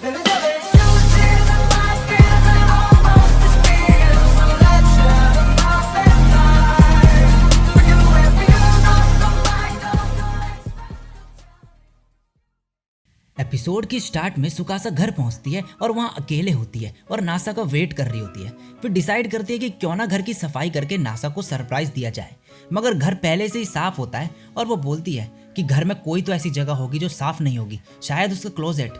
Episode की start में सुकासा घर पहुंचती है और वहां अकेले होती है और नासा का वेट कर रही होती है। फिर डिसाइड करती है कि क्यों ना घर की सफाई करके नासा को सरप्राइज दिया जाए। मगर घर पहले से ही साफ होता है और वो बोलती है कि घर में कोई तो ऐसी जगह होगी जो साफ नहीं होगी, शायद उसका क्लोजेट।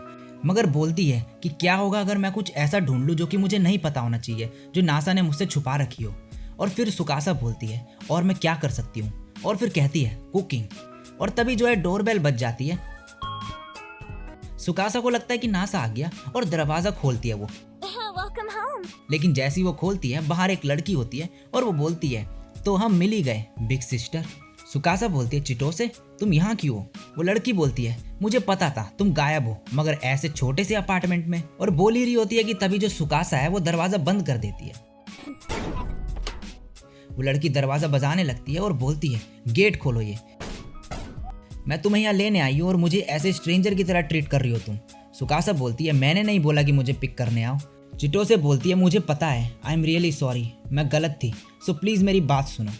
मगर बोलती है कि क्या होगा अगर मैं कुछ ऐसा ढूंढ लूँ जो कि मुझे नहीं पता होना चाहिए, जो नासा ने मुझसे छुपा रखी हो। और फिर सुकासा बोलती है और मैं क्या कर सकती हूँ, और फिर कहती है कुकिंग। और तभी डोरबेल बज जाती है। सुकासा को लगता है कि नासा आ गया और दरवाजा खोलती है वो। लेकिन जैसी वो खोलती है बाहर एक लड़की होती है और वो बोलती है तो हम मिल ही गए बिग सिस्टर। सुकासा बोलती है चिटोसे तुम यहाँ क्यों हो? वो लड़की बोलती है मुझे पता था तुम गायब हो, मगर ऐसे छोटे से अपार्टमेंट में। और बोल ही रही होती है कि तभी जो सुकासा है वो दरवाजा बंद कर देती है। वो लड़की दरवाजा बजाने लगती है और बोलती है गेट खोलो, ये मैं तुम्हें यहाँ लेने आई हूँ और मुझे ऐसे स्ट्रेंजर की तरह ट्रीट कर रही हो तुम। सुकासा बोलती है मैंने नहीं बोला कि मुझे पिक करने आओ। चिटोसे बोलती है मुझे पता है, आई एम रियली सॉरी, मैं गलत थी, सो प्लीज़ मेरी बात सुनो।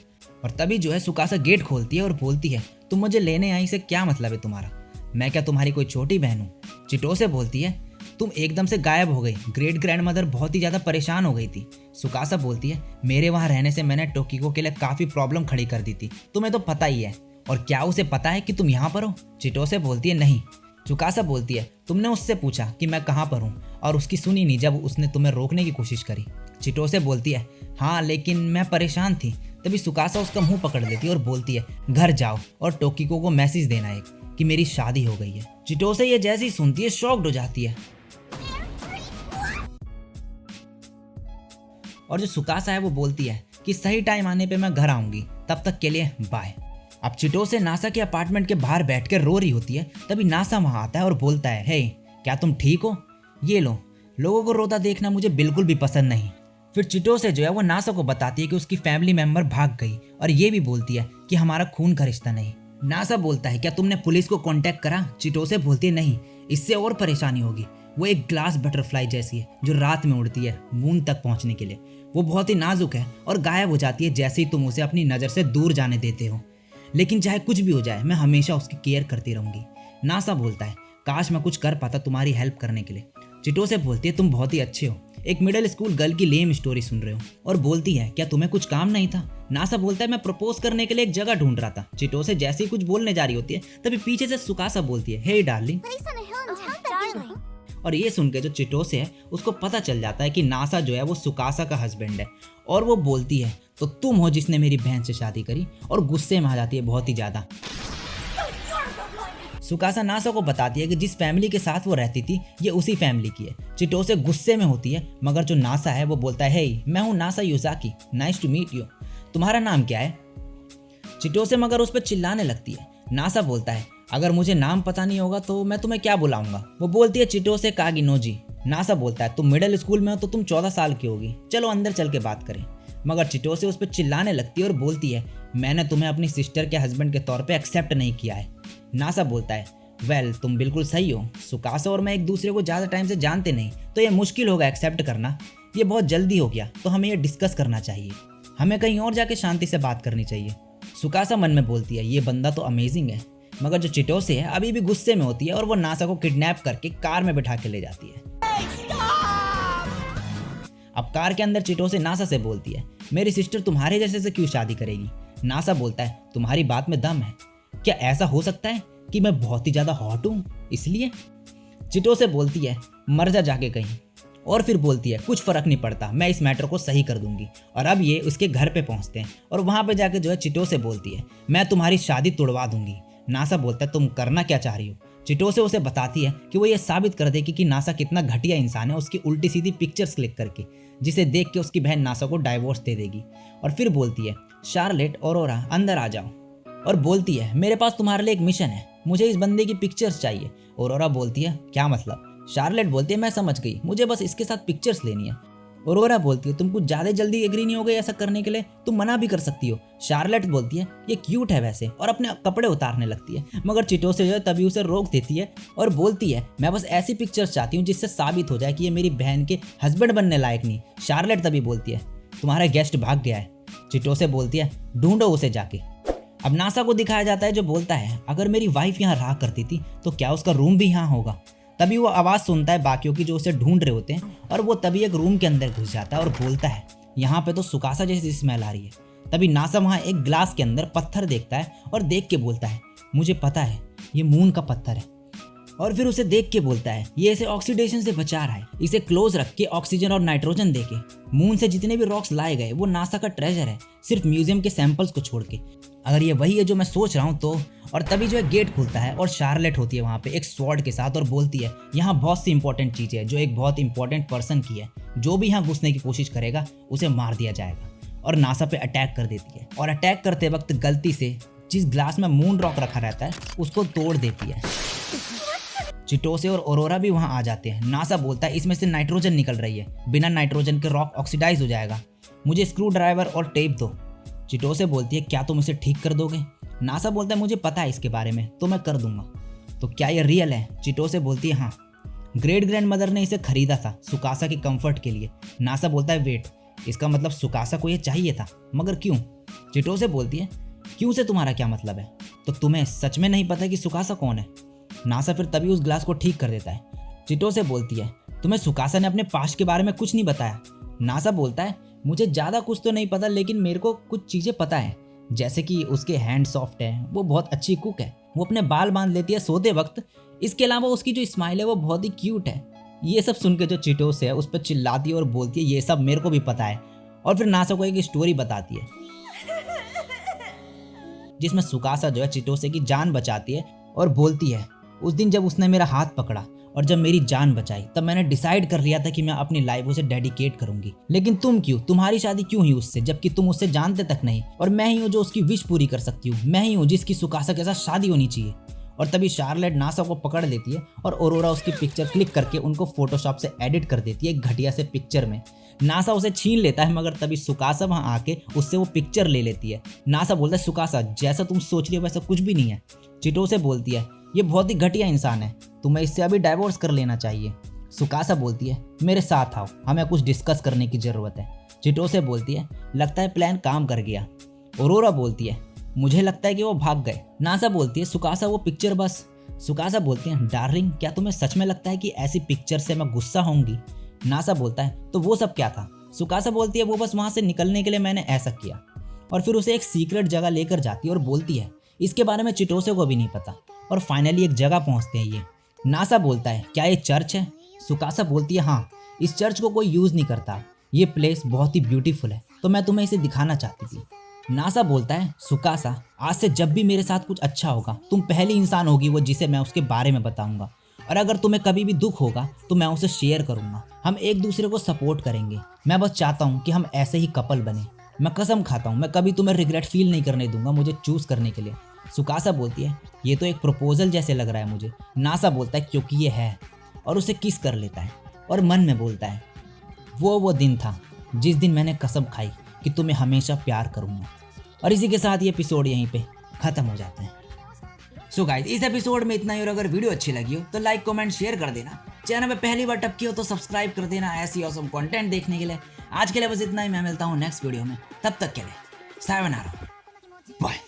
और तभी सुकासा गेट खोलती है और बोलती है तुम मुझे लेने आई से क्या मतलब है तुम्हारा? मैं क्या तुम्हारी कोई छोटी बहन हूँ? चिटोसे बोलती है तुम एकदम से गायब हो गई, ग्रेट ग्रैंड मदर बहुत ही ज़्यादा परेशान हो गई थी। सुकासा बोलती है मेरे वहाँ रहने से मैंने टोकिको के लिए काफ़ी प्रॉब्लम खड़ी कर दी थी, तुम्हें तो पता ही है। और क्या उसे पता है कि तुम यहाँ पर हो? चिटोसे बोलती है नहीं। सुकासा बोलती है तुमने उससे पूछा कि मैं कहाँ पर हूँ और उसकी सुनी नहीं जब उसने तुम्हें रोकने की कोशिश करी। चिटोसे बोलती है हाँ लेकिन मैं परेशान थी। तभी सुकासा उसका मुंह पकड़ लेती है और बोलती है घर जाओ और टोकिको को मैसेज देना एक कि मेरी शादी हो गई है। चिटोसे ये जैसे ही सुनती है शॉक्ड हो जाती है। और जो सुकासा है वो बोलती है कि सही टाइम आने पे मैं घर आऊंगी, तब तक के लिए बाय। अब चिटोसे नासा के अपार्टमेंट के बाहर बैठकर रो रही होती है। तभी नासा वहां आता है और बोलता है हे क्या तुम ठीक हो? ये लो, लोगों को रोता देखना मुझे बिल्कुल भी पसंद नहीं। फिर चिटोसे वो नासा को बताती है कि उसकी फैमिली मेंबर भाग गई और ये भी बोलती है कि हमारा खून का रिश्ता नहीं। नासा बोलता है क्या तुमने पुलिस को कांटेक्ट करा? चिटोसे बोलती है नहीं, इससे और परेशानी होगी। वो एक ग्लास बटरफ्लाई जैसी है जो रात में उड़ती है मून तक पहुंचने के लिए। वो बहुत ही नाजुक है और गायब हो जाती है जैसे ही तुम उसे अपनी नज़र से दूर जाने देते हो। लेकिन चाहे कुछ भी हो जाए मैं हमेशा उसकी केयर करती रहूंगी। नासा बोलता है काश मैं कुछ कर पाता तुम्हारी हेल्प करने के लिए। चिटोसे बोलती है तुम बहुत ही अच्छे हो, एक मिडिल स्कूल गर्ल की लेम स्टोरी सुन रहे हो। और बोलती है क्या तुम्हें कुछ काम नहीं था? नासा बोलता है मैं प्रपोज करने के लिए एक जगह ढूंढ रहा था। चिटोसे जैसे ही कुछ बोलने जा रही होती है तभी पीछे से सुकासा बोलती है हे डार्लिंग। और ये सुन के जो चिटोसे है उसको पता चल जाता है कि नासा वो सुकासा का हस्बैंड है। और वो बोलती है तो तुम हो जिसने मेरी बहन से शादी करी, और गुस्से में आ जाती है बहुत ही ज्यादा। सुकासा नासा को बताती है कि जिस फैमिली के साथ वो रहती थी ये उसी फैमिली की है। चिटोसे गुस्से में होती है, मगर जो नासा है वो बोलता है हे मैं हूँ Nasa Yuzaki, nice to meet you, तुम्हारा नाम क्या है? चिटोसे मगर उस पर चिल्लाने लगती है। नासा बोलता है अगर मुझे नाम पता नहीं होगा तो मैं तुम्हें क्या बुलाऊंगा? वो बोलती है चिटोसे कागिनोजी। नासा बोलता है तुम मिडिल स्कूल में हो तो तुम 14 साल की होगी, चलो अंदर चल के बात करें। मगर चिटोसे उस पर चिल्लाने लगती है और बोलती है मैंने तुम्हें अपनी सिस्टर के हस्बैंड के तौर पे एक्सेप्ट नहीं किया है। नासा बोलता है वेल तुम बिल्कुल सही हो, सुकासा और मैं एक दूसरे को ज़्यादा टाइम से जानते नहीं तो ये मुश्किल होगा एक्सेप्ट करना, ये बहुत जल्दी हो गया, तो हमें ये डिस्कस करना चाहिए, हमें कहीं और जाके शांति से बात करनी चाहिए। सुकासा मन में बोलती है ये बंदा तो अमेजिंग है। मगर जो चिटोसे है अभी भी गुस्से में होती है और वो नासा को किडनैप करके कार में बिठा के ले जाती है। अब कार के अंदर चिटोसे नासा से बोलती है मेरी सिस्टर तुम्हारे जैसे से क्यों शादी करेगी? नासा बोलता है तुम्हारी बात में दम है, क्या ऐसा हो सकता है कि मैं बहुत ही ज्यादा हॉट हूँ इसलिए? चिटोसे बोलती है मर जा जाके कहीं। और फिर बोलती है कुछ फर्क नहीं पड़ता, मैं इस मैटर को सही कर दूंगी। और अब ये उसके घर पे पहुंचते हैं और वहां पे जाके चिटोसे बोलती है मैं तुम्हारी शादी तोड़वा दूंगी। नासा बोलता है तुम करना क्या चाह रही हो? चिटोसे उसे बताती है कि वो ये साबित कर देगी कि नासा कितना घटिया इंसान है उसकी उल्टी सीधी पिक्चर्स क्लिक करके, जिसे देख के उसकी बहन नासा को डाइवोर्स दे देगी। और फिर बोलती है शार्लेट औरोरा अंदर आ जाओ। और बोलती है मेरे पास तुम्हारे लिए एक मिशन है, मुझे इस बंदे की पिक्चर्स चाहिए। औरोरा बोलती है क्या मतलब? शार्लेट बोलती है मैं समझ गई, मुझे बस इसके साथ पिक्चर्स लेनी है। ऑरोरा बोलती है तुम कुछ ज्यादा जल्दी एग्री नहीं हो गए ऐसा करने के लिए, तुम मना भी कर सकती हो। शार्लेट बोलती है ये क्यूट है वैसे, और अपने कपड़े उतारने लगती है, मगर चिटोसे जो है तभी उसे रोक देती है और बोलती है मैं बस ऐसी पिक्चर्स चाहती हूँ जिससे साबित हो जाए कि ये मेरी बहन के हस्बैंड बनने लायक नहीं। शार्लेट तभी बोलती है तुम्हारा गेस्ट भाग गया है। चिटोसे बोलती है ढूंढो उसे जाके। अब नासा को दिखाया जाता है जो बोलता है अगर मेरी वाइफ यहाँ रहा करती थी तो क्या उसका रूम भी यहाँ होगा। तभी वो आवाज़ सुनता है बाकियों की जो उसे ढूंढ रहे होते हैं, और वो तभी एक रूम के अंदर घुस जाता है और बोलता है यहाँ पे तो सुकासा जैसी स्मेल आ रही है। तभी नासा वहाँ एक ग्लास के अंदर पत्थर देखता है और देख के बोलता है मुझे पता है ये मून का पत्थर है, और फिर उसे देख के बोलता है ये इसे ऑक्सीडेशन से बचा रहा है, इसे क्लोज रख के ऑक्सीजन और नाइट्रोजन देके। मून से जितने भी रॉक्स लाए गए वो नासा का ट्रेजर है, सिर्फ म्यूजियम के सैंपल्स को छोड़ के। अगर ये वही है जो मैं सोच रहा हूँ तो। और तभी जो है गेट खुलता है और शार्लेट होती है वहाँ पे एक स्वॉर्ड के साथ और बोलती है यहाँ बहुत सी इंपॉर्टेंट चीज़ है जो एक बहुत इंपॉर्टेंट पर्सन की है, जो भी यहाँ घुसने की कोशिश करेगा उसे मार दिया जाएगा। और नासा पे अटैक कर देती है, और अटैक करते वक्त गलती से जिस ग्लास में मून रॉक रखा रहता है उसको तोड़ देती है। चिटोसे और ऑरोरा भी वहाँ आ जाते हैं। नासा बोलता है इसमें से नाइट्रोजन निकल रही है, बिना नाइट्रोजन के रॉक ऑक्सीडाइज हो जाएगा, मुझे स्क्रू ड्राइवर और टेप दो। चिटोसे बोलती है क्या तुम इसे ठीक कर दोगे। नासा बोलता है मुझे पता है इसके बारे में तो मैं कर दूंगा। तो क्या ये रियल है। चिटोसे बोलती है हाँ, ग्रेट ग्रैंड मदर ने इसे खरीदा था सुकासा के कंफर्ट के लिए। नासा बोलता है वेट, इसका मतलब सुकासा को ये चाहिए था, मगर क्यों। चिटोसे बोलती है क्यों से तुम्हारा क्या मतलब है, तो तुम्हें सच में नहीं पता कि सुकासा कौन है। नासा फिर तभी उस ग्लास को ठीक कर देता है। चिटोसे बोलती है तुम्हें सुकासा ने अपने पास्ट के बारे में कुछ नहीं बताया। नासा बोलता है मुझे ज़्यादा कुछ तो नहीं पता, लेकिन मेरे को कुछ चीज़ें पता है, जैसे कि उसके हैंड सॉफ्ट है, वो बहुत अच्छी कुक है, वो अपने बाल बांध लेती है सोते वक्त, इसके अलावा उसकी जो स्माइल है वो बहुत ही क्यूट है। ये सब सुन के जो चिटोसे है उस पर चिल्लाती है और बोलती है ये सब मेरे को भी पता है। और फिर नासा को एक स्टोरी बताती है जिसमें सुकासा जो है चिटोसे की जान बचाती है और बोलती है उस दिन जब उसने मेरा हाथ पकड़ा और जब मेरी जान बचाई तब मैंने डिसाइड कर लिया था कि मैं अपनी लाइफ उसे डेडिकेट करूंगी, लेकिन तुम क्यों, तुम्हारी शादी क्यों हुई उससे जबकि तुम उससे जानते तक नहीं, और मैं ही हूँ जो उसकी विश पूरी कर सकती हूँ, मैं ही हूँ जिसकी सुकासा के साथ शादी होनी चाहिए। और तभी शार्लेट नासा को पकड़ लेती है और ऑरोरा उसकी पिक्चर क्लिक करके उनको फोटोशॉप से एडिट कर देती है एक घटिया से पिक्चर में। नासा उसे छीन लेता है, मगर तभी सुकासा वहाँ आके उससे वो पिक्चर ले लेती है। नासा बोलता है सुकासा जैसा तुम सोच रही हो वैसा कुछ भी नहीं है। चिटोसे बोलती है ये बहुत ही घटिया इंसान है, तुम्हें इससे अभी डाइवोर्स कर लेना चाहिए। सुकासा बोलती है मेरे साथ आओ, हमें कुछ डिस्कस करने की जरूरत है। चिटोसे बोलती है लगता है प्लान काम कर गया। ऑरोरा बोलती है मुझे लगता है कि वो भाग गए। नासा बोलती है सुकासा वो पिक्चर बस। सुकासा बोलती है डार्लिंग क्या तुम्हें सच में लगता है कि ऐसी पिक्चर से मैं गुस्सा होंगी। नासा बोलता है तो वो सब क्या था। सुकासा बोलती है वो बस वहाँ से निकलने के लिए मैंने ऐसा किया, और फिर उसे एक सीक्रेट जगह लेकर जाती है और बोलती है इसके बारे में चिटोसे को भी नहीं पता। और फाइनली एक जगह पहुंचते हैं ये। नासा बोलता है क्या ये चर्च है। सुकासा बोलती है हाँ, इस चर्च को कोई यूज़ नहीं करता, ये प्लेस बहुत ही ब्यूटीफुल है तो मैं तुम्हें इसे दिखाना चाहती थी। नासा बोलता है सुकासा आज से जब भी मेरे साथ कुछ अच्छा होगा तुम पहली इंसान होगी वो जिसे मैं उसके बारे में बताऊंगा, और अगर तुम्हें कभी भी दुख होगा तो मैं उसे शेयर करूंगा, हम एक दूसरे को सपोर्ट करेंगे। मैं बस चाहता हूँ कि हम ऐसे ही कपल बने। मैं कसम खाता हूँ मैं कभी तुम्हें रिग्रेट फील नहीं करने दूंगा मुझे चूज करने के लिए। सुकासा बोलती है ये तो एक प्रपोजल जैसे लग रहा है मुझे। नासा बोलता है क्योंकि ये है, और उसे किस कर लेता है और मन में बोलता है वो दिन था जिस दिन मैंने कसम खाई कि तुम्हें हमेशा प्यार करूंगा। और इसी के साथ ये एपिसोड यहीं पे खत्म हो जाता है। सो गाइस इस एपिसोड में इतना ही, और अगर वीडियो अच्छी लगी हो तो लाइक कमेंट शेयर कर देना। चैनल पे पहली बार टपकी हो तो सब्सक्राइब कर देना ऐसी ऑसम कंटेंट देखने के लिए। आज के लिए बस इतना ही, मैं मिलता हूँ नेक्स्ट वीडियो में, तब तक के लिए सायोनारा, बाय।